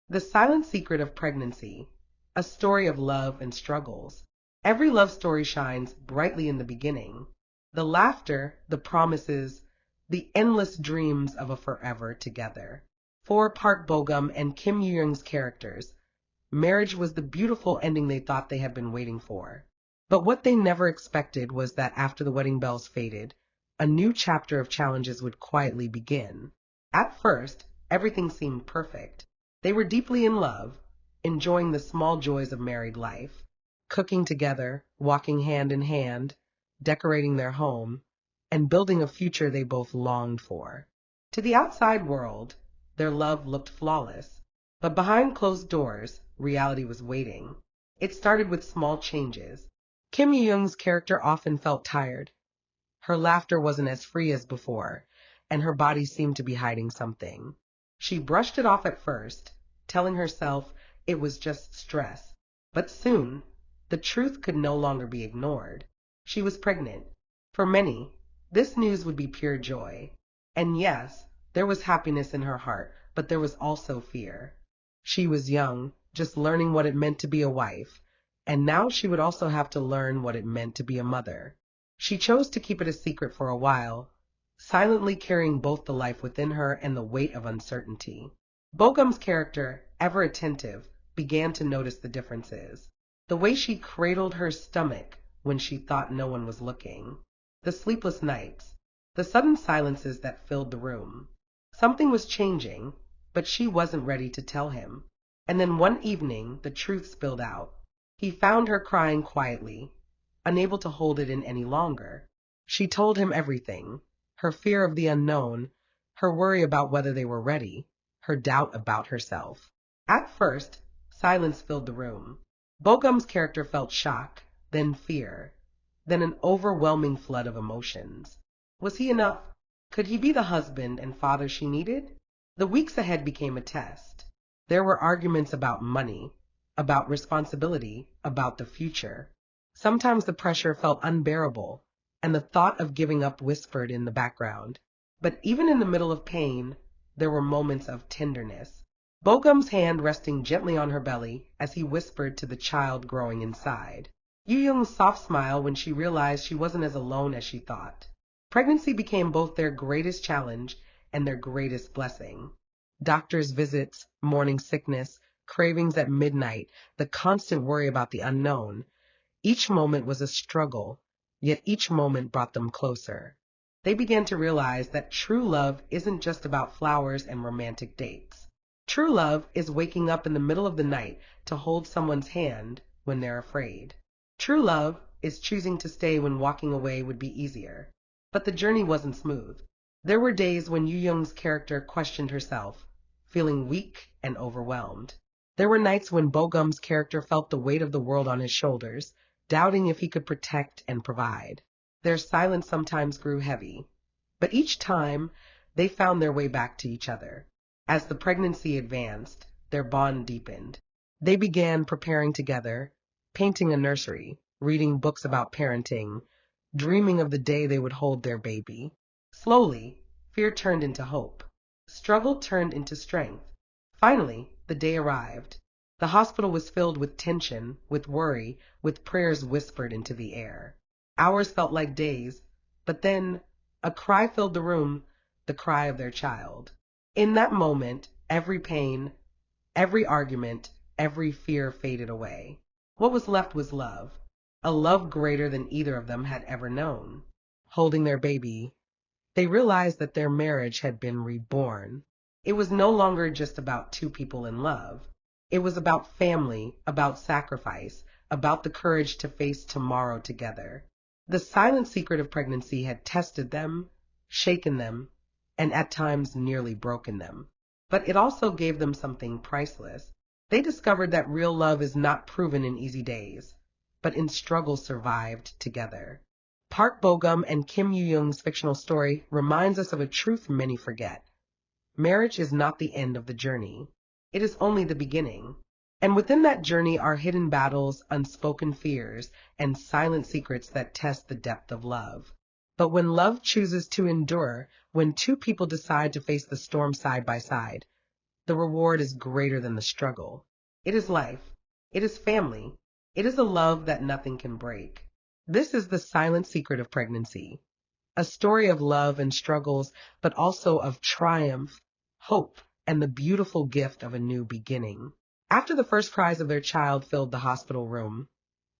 The Silent Secret of Pregnancy, a story of love and struggles. Every love story shines brightly in the beginning. The laughter, the promises, the endless dreams of a forever together. For Park Bo-gum and Kim Yoo-jung's characters, marriage was the beautiful ending they thought they had been waiting for. But what they never expected was that after the wedding bells faded, a new chapter of challenges would quietly begin. At first, everything seemed perfect. They were deeply in love, enjoying the small joys of married life, cooking together, walking hand in hand, decorating their home, and building a future they both longed for. To the outside world, their love looked flawless, but behind closed doors, reality was waiting. It started with small changes. Kim Yoo-jung's character often felt tired. Her laughter wasn't as free as before, and her body seemed to be hiding something. She brushed it off at first, telling herself it was just stress. But soon, the truth could no longer be ignored. She was pregnant. For many, this news would be pure joy. And yes, there was happiness in her heart, but there was also fear. She was young, just learning what it meant to be a wife, and now she would also have to learn what it meant to be a mother. She chose to keep it a secret for a while, silently carrying both the life within her and the weight of uncertainty. Bo-gum's character, ever attentive, began to notice the differences. The way she cradled her stomach when she thought no one was looking. The sleepless nights. The sudden silences that filled the room. Something was changing, but she wasn't ready to tell him. And then one evening, the truth spilled out. He found her crying quietly, unable to hold it in any longer. She told him everything. Her fear of the unknown, her worry about whether they were ready, her doubt about herself. At first, silence filled the room. Bo-gum's character felt shock, then fear, then an overwhelming flood of emotions. Was he enough? Could he be the husband and father she needed? The weeks ahead became a test. There were arguments about money, about responsibility, about the future. Sometimes the pressure felt unbearable, and the thought of giving up whispered in the background. But even in the middle of pain, there were moments of tenderness. Bo-gum's hand resting gently on her belly as he whispered to the child growing inside. Yoo-jung's soft smile when she realized she wasn't as alone as she thought. Pregnancy became both their greatest challenge and their greatest blessing. Doctors' visits, morning sickness, cravings at midnight, the constant worry about the unknown. Each moment was a struggle, yet each moment brought them closer. They began to realize that true love isn't just about flowers and romantic dates. True love is waking up in the middle of the night to hold someone's hand when they're afraid. True love is choosing to stay when walking away would be easier. But the journey wasn't smooth. There were days when Yoo-jung's character questioned herself, feeling weak and overwhelmed. There were nights when Bo-gum's character felt the weight of the world on his shoulders, doubting if he could protect and provide. Their silence sometimes grew heavy, but each time they found their way back to each other. As the pregnancy advanced, their bond deepened. They began preparing together, painting a nursery, reading books about parenting, dreaming of the day they would hold their baby. Slowly, fear turned into hope. Struggle turned into strength. Finally, the day arrived. The hospital was filled with tension, with worry, with prayers whispered into the air. Hours felt like days, but then a cry filled the room, the cry of their child. In that moment, every pain, every argument, every fear faded away. What was left was love, a love greater than either of them had ever known. Holding their baby, they realized that their marriage had been reborn. It was no longer just about two people in love. It was about family, about sacrifice, about the courage to face tomorrow together. The silent secret of pregnancy had tested them, shaken them, and at times nearly broken them. But it also gave them something priceless. They discovered that real love is not proven in easy days, but in struggles survived together. Park Bo-gum and Kim Yoo-jung's fictional story reminds us of a truth many forget. Marriage is not the end of the journey. It is only the beginning. And within that journey are hidden battles, unspoken fears, and silent secrets that test the depth of love. But when love chooses to endure, when two people decide to face the storm side by side, the reward is greater than the struggle. It is life. It is family. It is a love that nothing can break. This is the silent secret of pregnancy, a story of love and struggles, but also of triumph, hope, and the beautiful gift of a new beginning. After the first cries of their child filled the hospital room,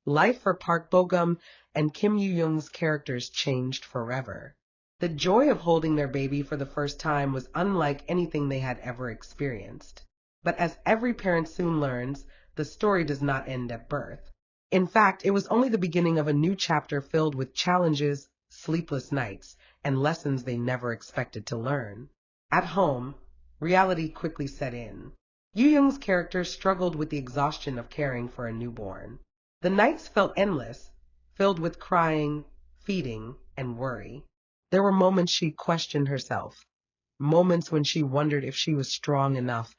life for Park Bo-gum and Kim Yoo-jung's characters changed forever. The joy of holding their baby for the first time was unlike anything they had ever experienced. But as every parent soon learns, the story does not end at birth. In fact, it was only the beginning of a new chapter filled with challenges, sleepless nights, and lessons they never expected to learn. At home, reality quickly set in. Yoo-jung's character struggled with the exhaustion of caring for a newborn. The nights felt endless, filled with crying, feeding, and worry. There were moments she questioned herself, moments when she wondered if she was strong enough,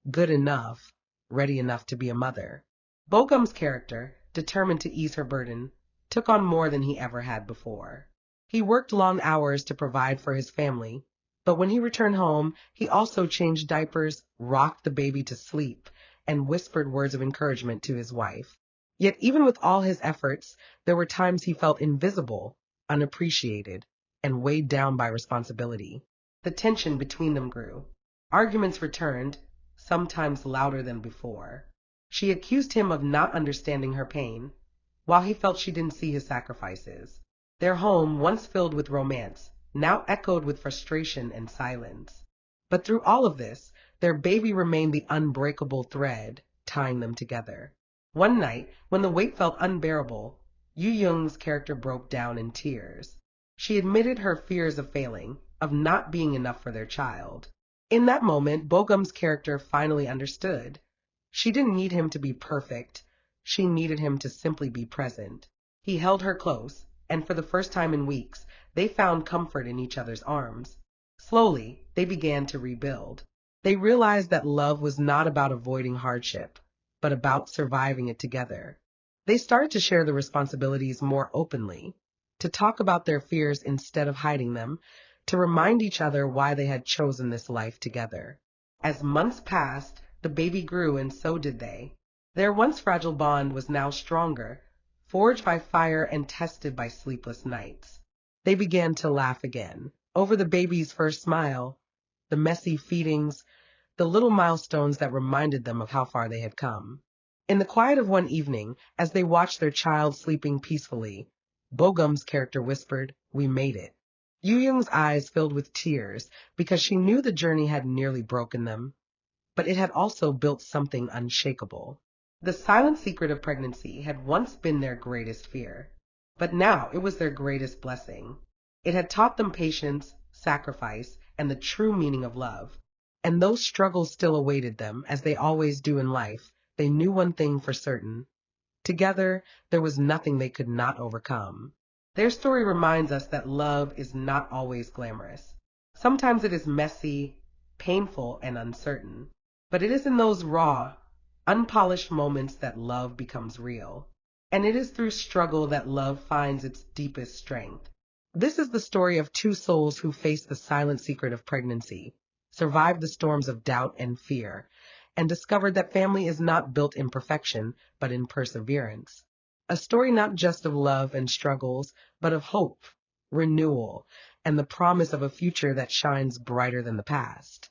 good enough, ready enough to be a mother. Bo-gum's character, determined to ease her burden, took on more than he ever had before. He worked long hours to provide for his family, but when he returned home, he also changed diapers, rocked the baby to sleep, and whispered words of encouragement to his wife. Yet even with all his efforts, there were times he felt invisible, unappreciated, and weighed down by responsibility. The tension between them grew. Arguments returned, sometimes louder than before. She accused him of not understanding her pain, while he felt she didn't see his sacrifices. Their home, once filled with romance, now echoed with frustration and silence. But through all of this, their baby remained the unbreakable thread tying them together. One night, when the weight felt unbearable, Yoo-jung's character broke down in tears. She admitted her fears of failing, of not being enough for their child. In that moment, Bo-gum's character finally understood. She didn't need him to be perfect. She needed him to simply be present. He held her close, and for the first time in weeks, they found comfort in each other's arms. Slowly, they began to rebuild. They realized that love was not about avoiding hardship, but about surviving it together. They started to share the responsibilities more openly, to talk about their fears instead of hiding them, to remind each other why they had chosen this life together. As months passed, the baby grew and so did they. Their once fragile bond was now stronger, forged by fire and tested by sleepless nights. They began to laugh again, over the baby's first smile, the messy feedings, the little milestones that reminded them of how far they had come. In the quiet of one evening, as they watched their child sleeping peacefully, Bo-gum's character whispered, "We made it." Yoo-jung's eyes filled with tears because she knew the journey had nearly broken them, but it had also built something unshakable. The silent secret of pregnancy had once been their greatest fear, but now it was their greatest blessing. It had taught them patience, sacrifice, and the true meaning of love. And those struggles still awaited them, as they always do in life. They knew one thing for certain. Together, there was nothing they could not overcome. Their story reminds us that love is not always glamorous. Sometimes it is messy, painful, and uncertain. But it is in those raw, unpolished moments that love becomes real. And it is through struggle that love finds its deepest strength. This is the story of two souls who faced the silent secret of pregnancy, survived the storms of doubt and fear, and discovered that family is not built in perfection, but in perseverance. A story not just of love and struggles, but of hope, renewal, and the promise of a future that shines brighter than the past.